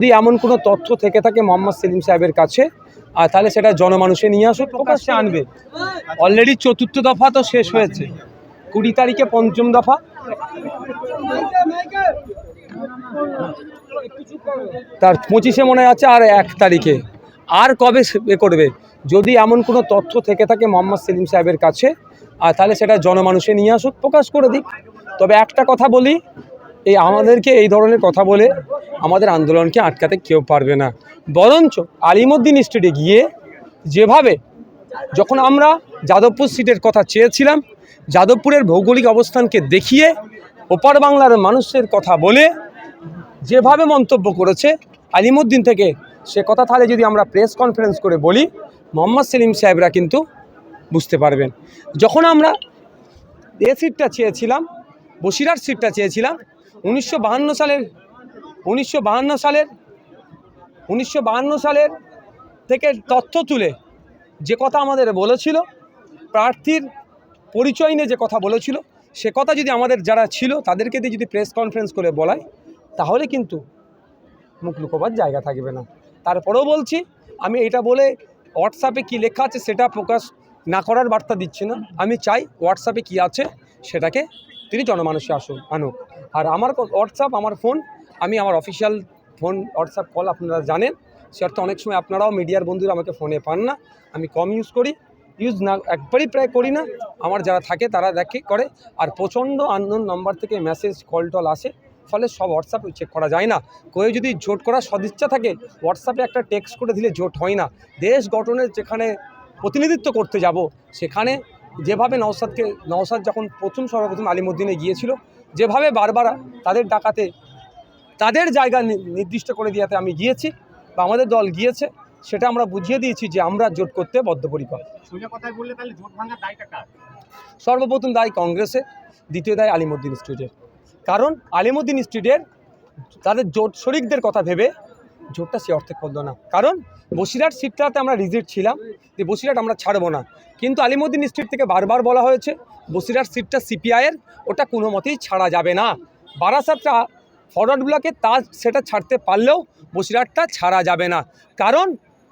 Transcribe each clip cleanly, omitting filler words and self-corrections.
যদি এমন কোনো তথ্য থেকে থাকে মোহাম্মদ সেলিম সাহেবের কাছে তাহলে সেটা জনমানুষে নিয়ে আসুক, প্রকাশ্যে আনবে। অলরেডি চতুর্থ দফা তো শেষ হয়েছে, 20 তারিখে পঞ্চম দফা, তার 25-এ মনে আছে, আর 1 তারিখে। আর কবে করবে? যদি এমন কোনো তথ্য থেকে থাকে মোহাম্মদ সেলিম সাহেবের কাছে তাহলে সেটা জনমানুষে নিয়ে আসুক, প্রকাশ করে দিক। তবে একটা কথা বলি, আমাদেরকে এই ধরনের কথা বলে আমাদের আন্দোলনকে আটকাতে কেউ পারবে না। বরঞ্চ আলিমুদ্দিন স্ট্রিটে গিয়ে যেভাবে, যখন আমরা যাদবপুর সিটের কথা চেয়েছিলাম, যাদবপুরের ভৌগোলিক অবস্থানকে দেখিয়ে ওপার বাংলার মানুষের কথা বলে যেভাবে মন্তব্য করেছে আলিমুদ্দিন থেকে, সে কথা তাহলে যদি আমরা প্রেস কনফারেন্স করে বলি, মোহাম্মদ সেলিম সাহেবরা কিন্তু বুঝতে পারবেন। যখন আমরা সিটটা চেয়েছিলাম, বসিরহাট সিটটা চেয়েছিলাম 1952 সালের থেকে তথ্য তুলে যে কথা আমাদের বলেছিল, প্রার্থীর পরিচয় নিয়ে যে কথা বলেছিল, সে কথা যদি আমাদের যারা ছিল তাদেরকে দিয়ে যদি প্রেস কনফারেন্স করে বলায়, তাহলে কিন্তু মুখ লুকোবার জায়গা থাকবে না। তারপরেও বলছি, আমি এটা বলে হোয়াটসঅ্যাপে কি লেখা আছে সেটা প্রকাশ না করার বার্তা দিচ্ছি না। আমি চাই হোয়াটসঅ্যাপে কি আছে সেটাকে তিনি জনমানুষে আনুক। আর আমার হোয়াটসঅ্যাপ, আমার ফোন, আমি আমার অফিসিয়াল ফোন হোয়াটসঅ্যাপ কল আপনারা জানেন, সে অর্থে অনেক সময় আপনারাও মিডিয়ার বন্ধুরা আমাকে ফোনে পান না, আমি কম ইউজ না, একবারই প্রায় করি না। আমার যারা থাকে তারা করে। আর প্রচণ্ড আননোন নাম্বার থেকে মেসেজ কল টল আসে, ফলে সব হোয়াটসঅ্যাপ চেক করা যায় না। কেউ যদি জোট করার সদিচ্ছা থাকে, হোয়াটসঅ্যাপে একটা টেক্সট করে দিলে জোট হয় না। দেশ গঠনের যেখানে প্রতিনিধিত্ব করতে যাব, সেখানে যেভাবে নওশাদ যখন সর্বপ্রথম আলিমুদ্দিনে গিয়েছিল, যেভাবে বারবার তাদের ডাকাতে তাদের জায়গা নির্দিষ্ট করে দিয়াতে আমি গিয়েছি বা আমাদের দল গিয়েছে, সেটা আমরা বুঝিয়ে দিয়েছি যে আমরা জোট করতে বদ্ধপরিকর। সর্বপ্রথম দায় কংগ্রেসের, দ্বিতীয় দায় আলিমুদ্দিন স্ট্রিটের। কারণ আলিমুদ্দিন স্ট্রিটের তাদের জোট শরিকদের কথা ভেবে জোটটা সে অর্থে করলো না। কারণ বসিরহাট সিটটাতে আমরা রিজেক্ট ছিলাম যে বসিরহাট আমরা ছাড়বো না, কিন্তু আলিমুদ্দিন স্ট্রিট থেকে বারবার বলা হয়েছে বসিরহাট সিটটা সিপিআইয়ের, ওটা কোনো মতেই ছাড়া যাবে না। বারাসাতটা ফরওয়ার্ড ব্লকে সেটা ছাড়তে পারলেও বসিরহাটটা ছাড়া যাবে না। কারণ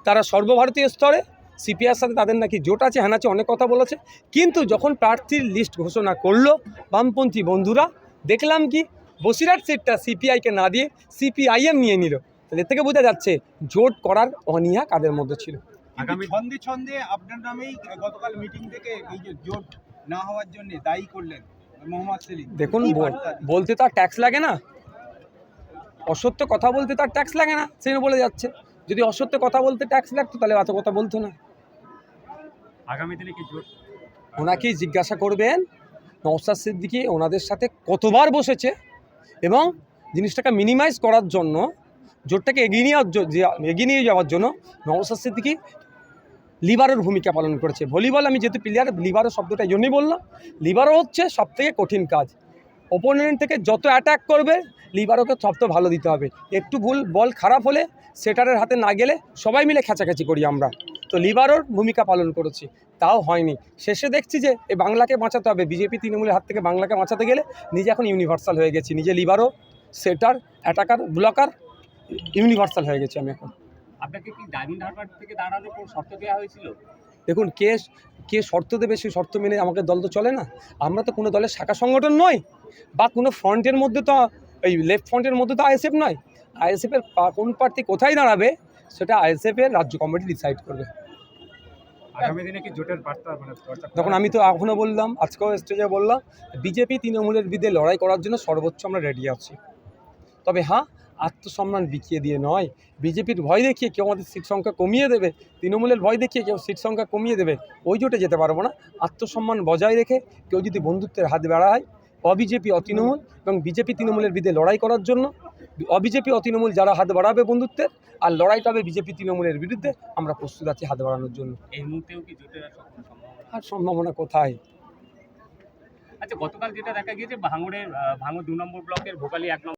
তারা সর্বভারতীয় স্তরে সিপিআইয়ের সাথে তাদের নাকি জোট আছে, হ্যাঁ আছে, অনেক কথা বলেছে। কিন্তু যখন প্রার্থীর লিস্ট ঘোষণা করলো বামপন্থী বন্ধুরা, দেখলাম কি বসিরহাট সিটটা সিপিআইকে না দিয়ে সিপিআইএম নিয়ে নিল। তাহলে এর থেকে বোঝা যাচ্ছে জোট করার অনীহা কাদের মধ্যে ছিল। আগামী ছন্দে আপনার নামেই গতকাল মিটিং থেকে এই যে জোট না হওয়ার জন্য দায়ী করলেন মোহাম্মদ সেলিম। দেখুন, বলতে তো আর ট্যাক্স লাগে না, অসত্য কথা বলতে তার ট্যাক্স লাগে না, সে বলে যাচ্ছে। যদি অসত্য কথা বলতে ট্যাক্স লাগতো তাহলে এত কথা বলতো না। আগামী দিনে কি জোট? ওনাকেই জিজ্ঞাসা করবেন নওশাদ সিদ্দিকী ওনাদের সাথে কতবার বসেছে, এবং জিনিসটাকে মিনিমাইজ করার জন্য, জোটটাকে এগিয়ে নিয়ে যাওয়ার জন্য নওশাদ সিদ্দিকী লিবারের ভূমিকা পালন করেছে। ভলিবল, আমি যেহেতু প্লেয়ার, লিবারো শব্দটা এই জন্যই বললাম। লিবারো হচ্ছে সবথেকে কঠিন কাজ। ওপোনেন্ট থেকে যত অ্যাটাক করবে, লিবারোকে সবথেকে ভালো দিতে হবে। একটু ভুল বল খারাপ হলে সেটারের হাতে না গেলে সবাই মিলে খেঁচাখেঁচি করি আমরা। তো লিবারোর ভূমিকা পালন করেছি, তাও হয়নি। শেষে দেখছি যে এই বাংলাকে বাঁচাতে হবে, বিজেপি তৃণমূলের হাত থেকে বাংলাকে বাঁচাতে গেলে নিজে এখন ইউনিভার্সাল হয়ে গেছি। নিজে লিবারো, সেটার, অ্যাটাকার, ব্লকার, ইউনিভার্সাল হয়ে গেছি আমি এখন। আপনাকে কি ডায়মন্ড হারবার থেকে দাঁড়ানোর কোনো শর্ত দেওয়া হয়েছিল? দেখুন, কে শর্ত দেবে, সেই শর্ত মেনে আমাকে দল তো চলে না। আমরা তো কোনো দলের শাখা সংগঠন নয়, বা কোনো ফ্রন্টের মধ্যে তো, এই লেফট ফ্রন্টের মধ্যে তো আইএসএফ নয়। আইএসএফের কোন প্রার্থী কোথায় দাঁড়াবে সেটা আইএসএফের রাজ্য কমিটি ডিসাইড করবে। আগামী দিনে কি জোটের বার্তা তখন আমি তো এখনও বললাম, আজকেও স্টেজে বললাম, বিজেপি তৃণমূলের বিরুদ্ধে লড়াই করার জন্য সর্বোচ্চ আমরা রেডি আছি। তবে হ্যাঁ, আত্মসম্মান বিকিয়ে দিয়ে নয়। বিজেপির ভয় দেখিয়ে কেউ আমাদের সিট সংখ্যা কমিয়ে দেবে, তৃণমূলের ভয় দেখিয়ে কেউ সিট সংখ্যা কমিয়ে দেবে, ওই জোটে যেতে পারবো না। আত্মসম্মান বজায় রেখে কেউ যদি বন্ধুত্বের হাত বাড়ায়, অবিজেপি অতৃণমূল এবং বিজেপি তৃণমূলের বিরুদ্ধে লড়াই করার জন্য, অবিজেপি অতৃণমূল যারা হাত বাড়াবে বন্ধুত্বের, আর লড়াইটা হবে বিজেপি তৃণমূলের বিরুদ্ধে, আমরা প্রস্তুত আছি হাত বাড়ানোর জন্য। এই মুহূর্তেও কি জোটের আর সম্ভাবনা কোথায়? আচ্ছা, গতকাল যেটা দেখা গিয়েছে ভাঙড় 2 নম্বর ব্লকের ভোকালি 1 নম্বর